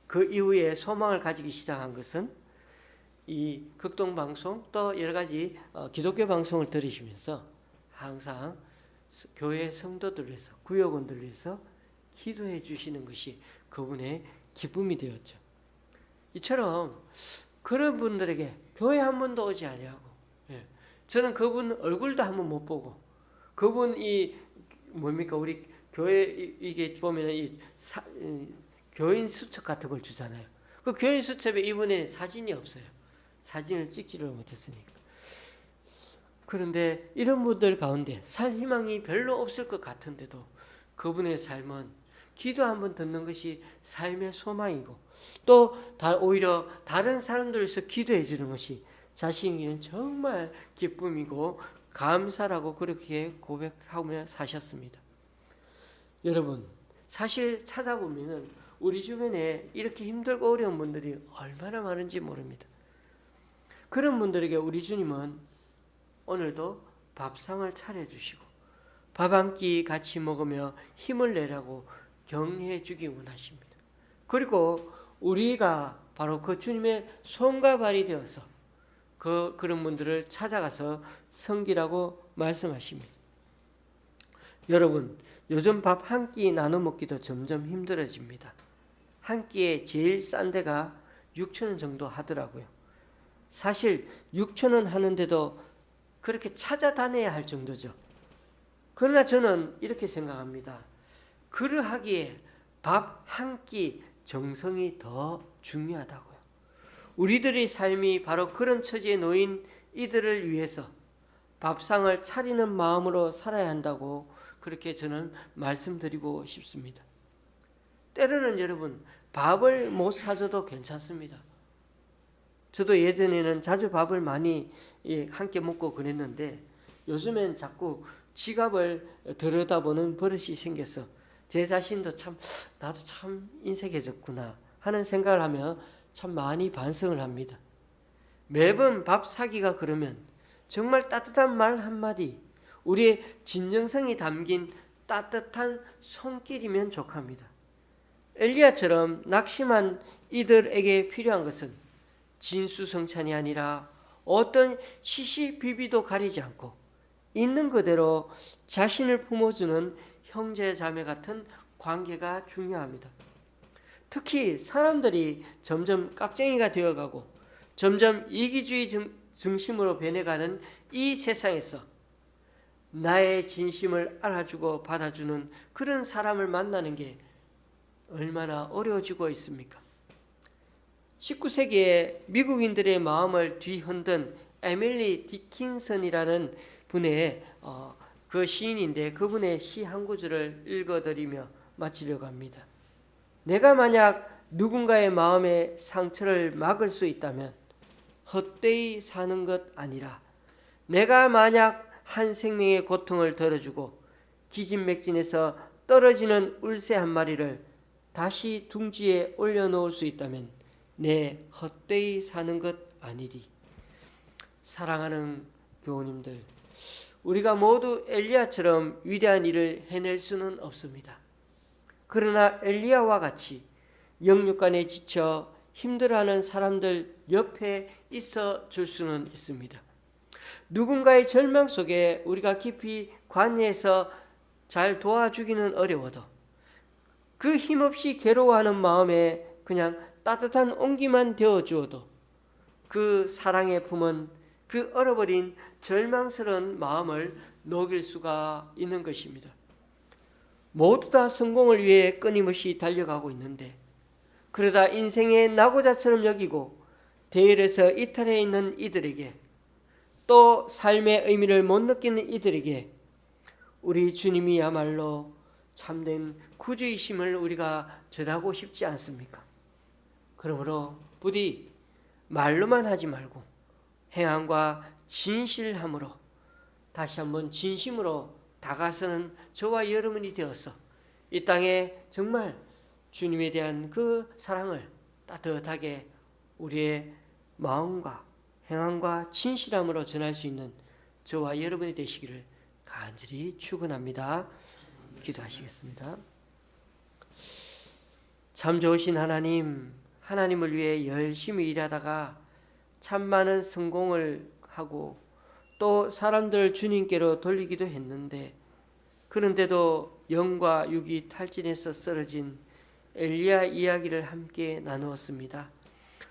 그 이후에 소망을 가지기 시작한 것은 이 극동방송 또 여러 가지 기독교 방송을 들으시면서 항상 교회 성도들 위해서 구역원들 위해서 기도해 주시는 것이 그분의 기쁨이 되었죠. 이처럼 그런 분들에게 교회 한 번도 오지 아니하고 저는 그분 얼굴도 한 번 못 보고 그분이 뭡니까 우리 교회 이게 보면 교인 수첩 같은 걸 주잖아요. 그 교인 수첩에 이분의 사진이 없어요. 사진을 찍지를 못했으니까. 그런데 이런 분들 가운데 살 희망이 별로 없을 것 같은데도 그분의 삶은 기도 한번 듣는 것이 삶의 소망이고 또 오히려 다른 사람들에서 기도해 주는 것이 자신에게는 정말 기쁨이고 감사라고 그렇게 고백하며 사셨습니다. 여러분 사실 찾아보면은 우리 주변에 이렇게 힘들고 어려운 분들이 얼마나 많은지 모릅니다. 그런 분들에게 우리 주님은 오늘도 밥상을 차려주시고 밥 한 끼 같이 먹으며 힘을 내라고 격려해 주기 원하십니다. 그리고 우리가 바로 그 주님의 손과 발이 되어서 그런 분들을 찾아가서 섬기라고 말씀하십니다. 여러분 요즘 밥 한 끼 나눠 먹기도 점점 힘들어집니다. 한 끼에 제일 싼 데가 6,000원 정도 하더라고요. 사실 6,000원 하는데도 그렇게 찾아다녀야 할 정도죠. 그러나 저는 이렇게 생각합니다. 그러하기에 밥 한 끼 정성이 더 중요하다고요. 우리들의 삶이 바로 그런 처지에 놓인 이들을 위해서 밥상을 차리는 마음으로 살아야 한다고 그렇게 저는 말씀드리고 싶습니다. 때로는 여러분 밥을 못 사줘도 괜찮습니다. 저도 예전에는 자주 밥을 많이 함께 먹고 그랬는데 요즘엔 자꾸 지갑을 들여다보는 버릇이 생겼어. 제 자신도 참 나도 참 인색해졌구나 하는 생각을 하며 참 많이 반성을 합니다. 매번 밥 사기가 그러면 정말 따뜻한 말 한마디, 우리의 진정성이 담긴 따뜻한 손길이면 족합니다. 엘리야처럼 낙심한 이들에게 필요한 것은 진수성찬이 아니라 어떤 시시비비도 가리지 않고 있는 그대로 자신을 품어주는 형제 자매 같은 관계가 중요합니다. 특히 사람들이 점점 깍쟁이가 되어가고 점점 이기주의 중심으로 변해가는 이 세상에서 나의 진심을 알아주고 받아주는 그런 사람을 만나는 게 얼마나 어려워지고 있습니까? 19세기에 미국인들의 마음을 뒤흔든 에밀리 디킨슨이라는 분의 그 시인인데 그분의 시 한 구절을 읽어드리며 마치려고 합니다. 내가 만약 누군가의 마음의 상처를 막을 수 있다면 헛되이 사는 것 아니라 내가 만약 한 생명의 고통을 덜어주고 기진맥진에서 떨어지는 울새 한 마리를 다시 둥지에 올려놓을 수 있다면 내 헛되이 사는 것 아니리. 사랑하는 교우님들, 우리가 모두 엘리야처럼 위대한 일을 해낼 수는 없습니다. 그러나 엘리야와 같이 영육간에 지쳐 힘들어하는 사람들 옆에 있어 줄 수는 있습니다. 누군가의 절망 속에 우리가 깊이 관여해서 잘 도와주기는 어려워도 그 힘없이 괴로워하는 마음에 그냥 따뜻한 온기만 되어주어도 그 사랑의 품은 그 얼어버린 절망스러운 마음을 녹일 수가 있는 것입니다. 모두 다 성공을 위해 끊임없이 달려가고 있는데 그러다 인생의 낙오자처럼 여기고 대열에서 이탈해 있는 이들에게 또 삶의 의미를 못 느끼는 이들에게 우리 주님이야말로 참된 구주이심을 우리가 전하고 싶지 않습니까? 그러므로 부디 말로만 하지 말고 행함과 진실함으로 다시 한번 진심으로 다가서는 저와 여러분이 되어서 이 땅에 정말 주님에 대한 그 사랑을 따뜻하게 우리의 마음과 행함과 진실함으로 전할 수 있는 저와 여러분이 되시기를 간절히 축원합니다. 기도하시겠습니다. 참 좋으신 하나님, 하나님을 위해 열심히 일하다가 참 많은 성공을 하고 또 사람들을 주님께로 돌리기도 했는데 그런데도 영과 육이 탈진해서 쓰러진 엘리야 이야기를 함께 나누었습니다.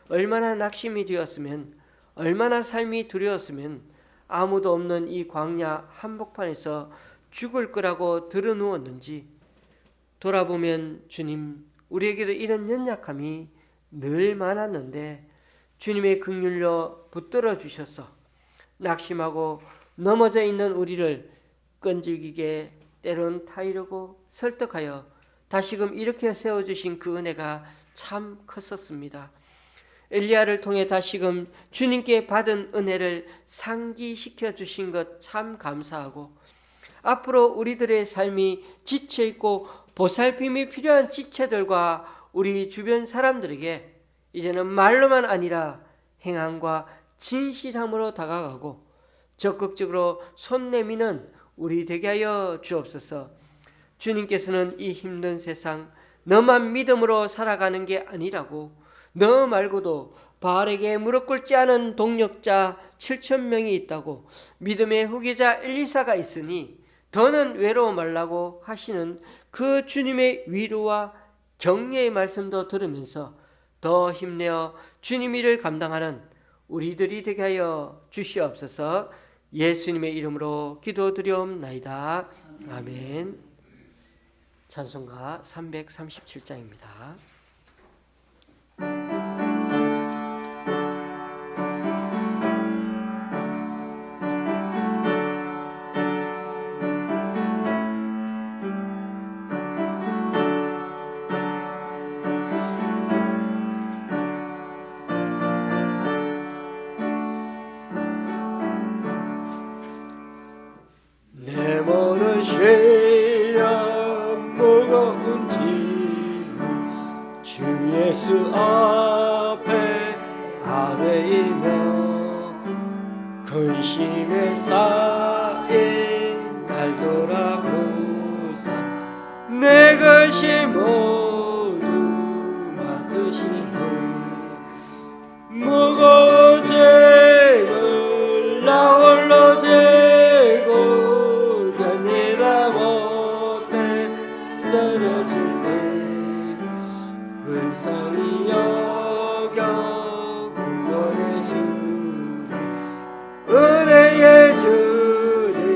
얼마나 낙심이 되었으면, 얼마나 삶이 두려웠으면 아무도 없는 이 광야 한복판에서 죽을 거라고 드러누웠는지 돌아보면 주님, 우리에게도 이런 연약함이 늘 많았는데 주님의 긍휼로 붙들어 주셔서 낙심하고 넘어져 있는 우리를 끈질기게 때론 타이르고 설득하여 다시금 일으켜 세워주신 그 은혜가 참 컸었습니다. 엘리야를 통해 다시금 주님께 받은 은혜를 상기시켜 주신 것 참 감사하고 앞으로 우리들의 삶이 지쳐있고 보살핌이 필요한 지체들과 우리 주변 사람들에게 이제는 말로만 아니라 행함과 진실함으로 다가가고 적극적으로 손 내미는 우리 되게 하여 주옵소서. 주님께서는 이 힘든 세상 너만 믿음으로 살아가는 게 아니라고 너 말고도 바알에게 무릎 꿇지 않은 동력자 7,000명이 있다고 믿음의 후계자 엘리사가 있으니 더는 외로워 말라고 하시는 그 주님의 위로와 격려의 말씀도 들으면서 더 힘내어 주님 일을 감당하는 우리들이 되게 하여 주시옵소서. 예수님의 이름으로 기도드리옵나이다. 아멘. 찬송가 337장입니다. 예수 앞에 아뢰이며 근심에 쌓인 날 돌아보사 내 것이 모두 맡으시네 무거운 죄를 나 홀로 지고 견디다 못해 쓰러질 때 불쌍히 여겨 구원해 주리 은혜의 주님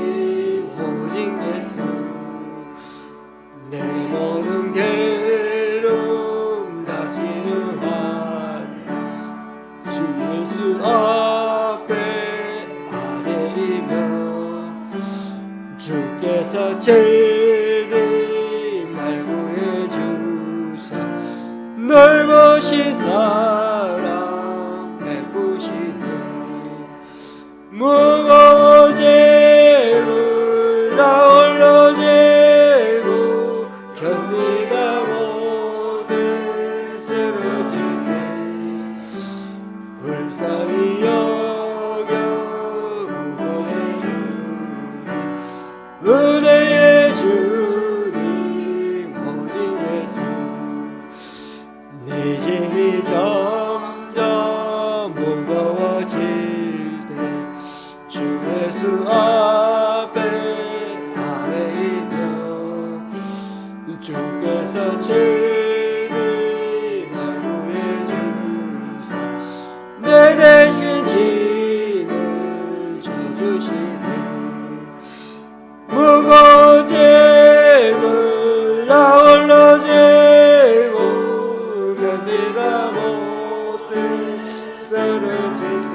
오직 예수 내 모든 괴로움 다 치유하리 주 예수 앞에 아뢰이며 주께서 죄를 말고해 주사 널 보신 사랑 베푸시네 무거운 죄를 나 홀로 지고 견디다 못해 쓰러질 때 불쌍히 여겨 구원해 주리 은혜의 주님 오직 예수 내 짐이 점점 무거워질 때 주 예수 앞에 아뢰이며 주께서 죄를 말고해 주사 내 대신 짐을 져주시네 무거운 짐을 나 홀로 지고 견디다 못해 쓰러질 때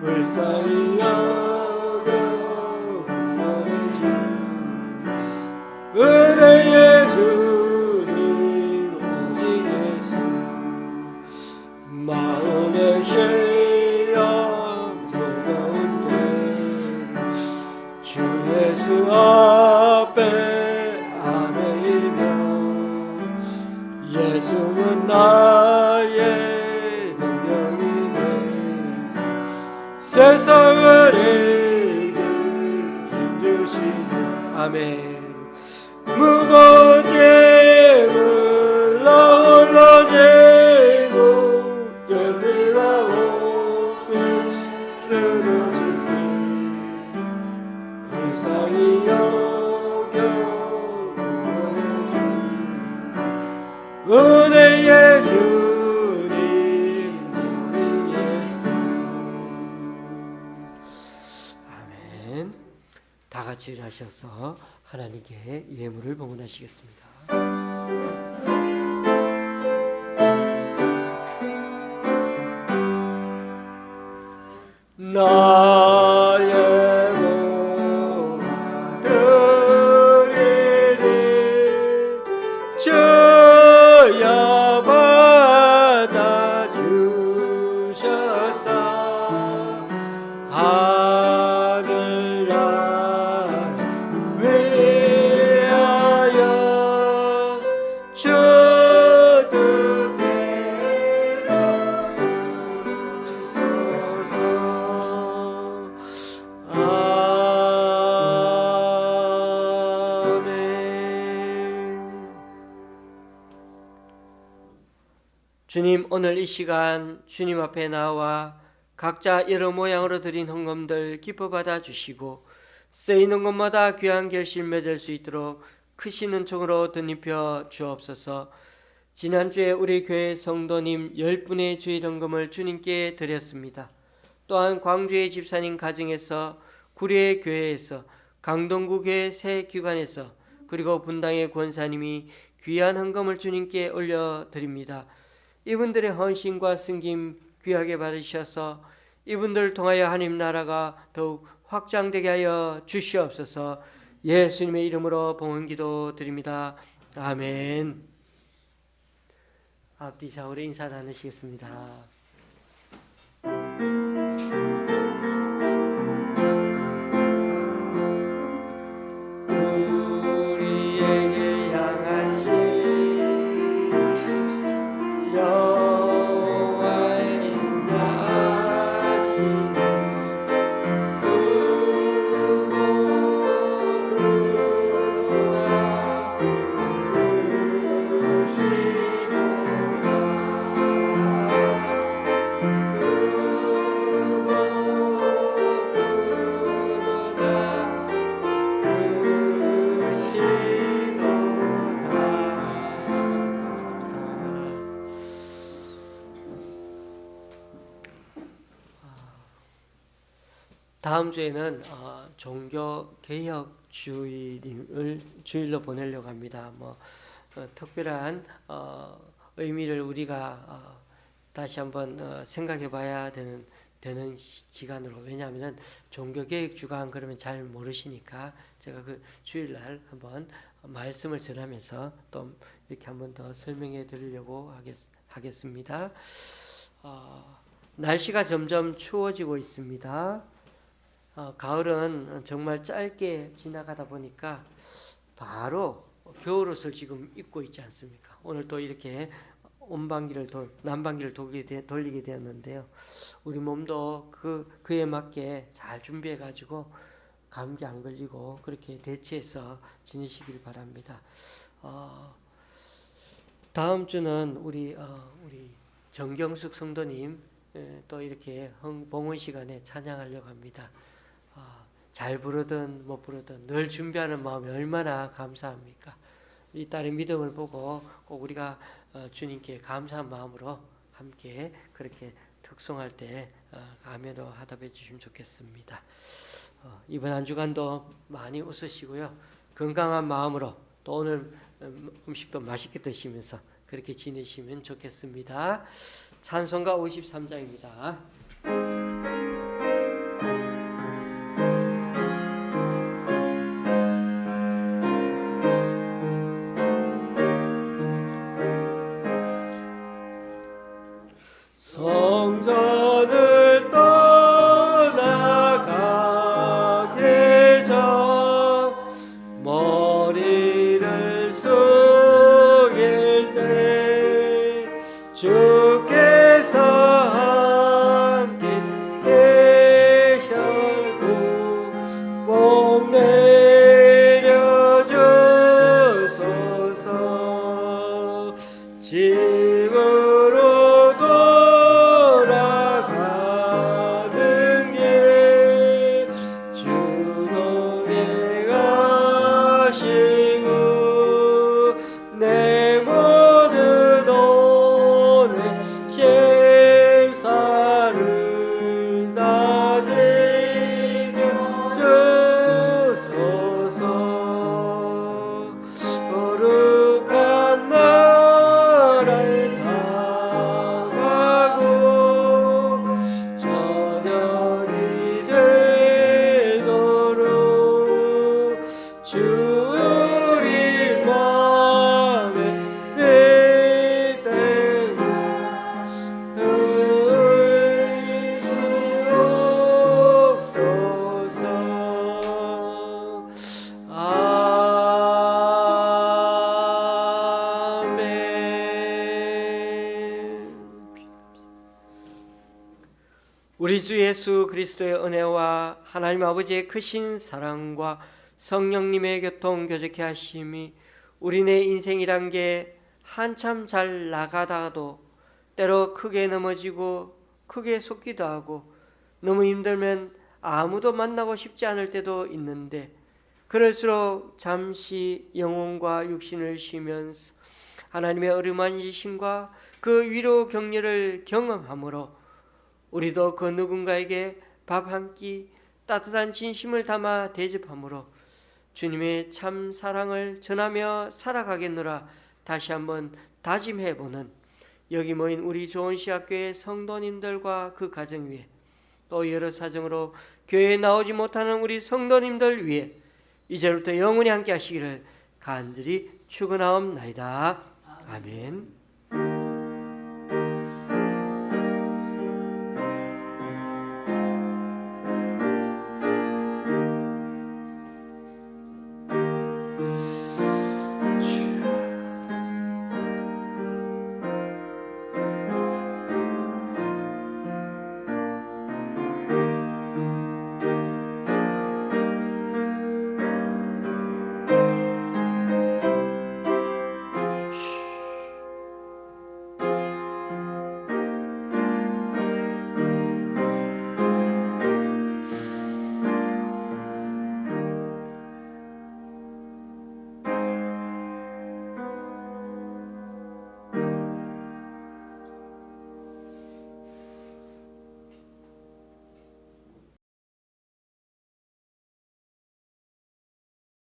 불쌍히 여겨 구원해 주리 은혜의 주님 오직 예수 마음의 시험 무거운 죄 주 예수 앞에 아뢰이며 예수는 나의 능력이 되사 세상을 이길 힘주시네 아멘 무거운 짐을 나 홀로 지고 견디다 못해 쓰러질 때 불쌍히 여겨 구원해 주리 은혜의 주님 오직 예수 아멘 다 같이 일하셔서 하나님께 예물을 봉헌하시겠습니다. 나의 모아 드리리 주여 받아 주셔서 하늘나라 위하여 주 뜻대로 쓰소서 주님, 오늘 이 시간 주님 앞에 나와 각자 여러 모양으로 드린 헌금들 기뻐 받아 주시고 쓰이는 곳마다 귀한 결실 맺을 수 있도록 크신 은총으로 덧입혀 주옵소서. 지난주에 우리 교회 성도님 10분의 주일 헌금을 주님께 드렸습니다. 또한 광주의 집사님 가정에서, 구례의 교회에서, 강동구 교회 새 기관에서, 그리고 분당의 권사님이 귀한 헌금을 주님께 올려드립니다. 이분들의 헌신과 승김 귀하게 받으셔서 이분들을 통하여 하나님 나라가 더욱 확장되게 하여 주시옵소서. 예수님의 이름으로 봉헌기도 드립니다. 아멘. 앞뒤 좌우로 인사 나누시겠습니다. 우리에게 향하신 다음 주에는 종교 개혁 주일로 보내려고 합니다. 특별한 의미를 우리가 다시 한번 생각해봐야 되는 기간으로, 왜냐하면 종교 개혁 주간 그러면 잘 모르시니까 제가 그 주일날 한번 말씀을 전하면서 또 이렇게 한번 더 설명해 드리려고 하겠습니다. 날씨가 점점 추워지고 있습니다. 가을은 정말 짧게 지나가다 보니까 바로 겨울옷을 지금 입고 있지 않습니까? 오늘 또 이렇게 난방기를 돌리게 되었는데요. 우리 몸도 그에 맞게 잘 준비해 가지고 감기 안 걸리고 그렇게 대체해서 지내시길 바랍니다. 다음 주는 우리 정경숙 성도님 또 이렇게 봉헌 시간에 찬양하려고 합니다. 잘 부르든 못 부르든 늘 준비하는 마음이 얼마나 감사합니까? 이 딸의 믿음을 보고 꼭 우리가 주님께 감사한 마음으로 함께 그렇게 특송할 때 아멘으로 하답해 주시면 좋겠습니다. 이번 한 주간도 많이 웃으시고요. 건강한 마음으로 또 오늘 음식도 맛있게 드시면서 그렇게 지내시면 좋겠습니다. 찬송가 53장입니다. 성전을 떠나가게 전 머리를 숙일 때 주께서 함께 계셔고 복 내려 주소서. 집으로 돌아가는 길 주님의 가시고 내 모든 오늘 생사를 다 지켜주소서. 거룩한 나라를 향하고 저녁이 되도록 주 우리 마음에 믿으사 의지옵소서. 아멘. 우리 주 예수 그리스도의 은혜와 하나님 아버지의 크신 사랑과 성령님의 교통 교제케 하심이 우리네 인생이란 게 한참 잘 나가다가도 때로 크게 넘어지고 크게 속기도 하고 너무 힘들면 아무도 만나고 싶지 않을 때도 있는데, 그럴수록 잠시 영혼과 육신을 쉬면서 하나님의 어루만지심과 그 위로 격려를 경험함으로 우리도 그 누군가에게 밥 한 끼 따뜻한 진심을 담아 대접함으로 주님의 참 사랑을 전하며 살아가겠노라 다시 한번 다짐해보는 여기 모인 우리 조원시학교의 성도님들과 그 가정 위에, 또 여러 사정으로 교회에 나오지 못하는 우리 성도님들 위해 이제부터 영원히 함께 하시기를 간절히 축원하옵나이다. 아멘.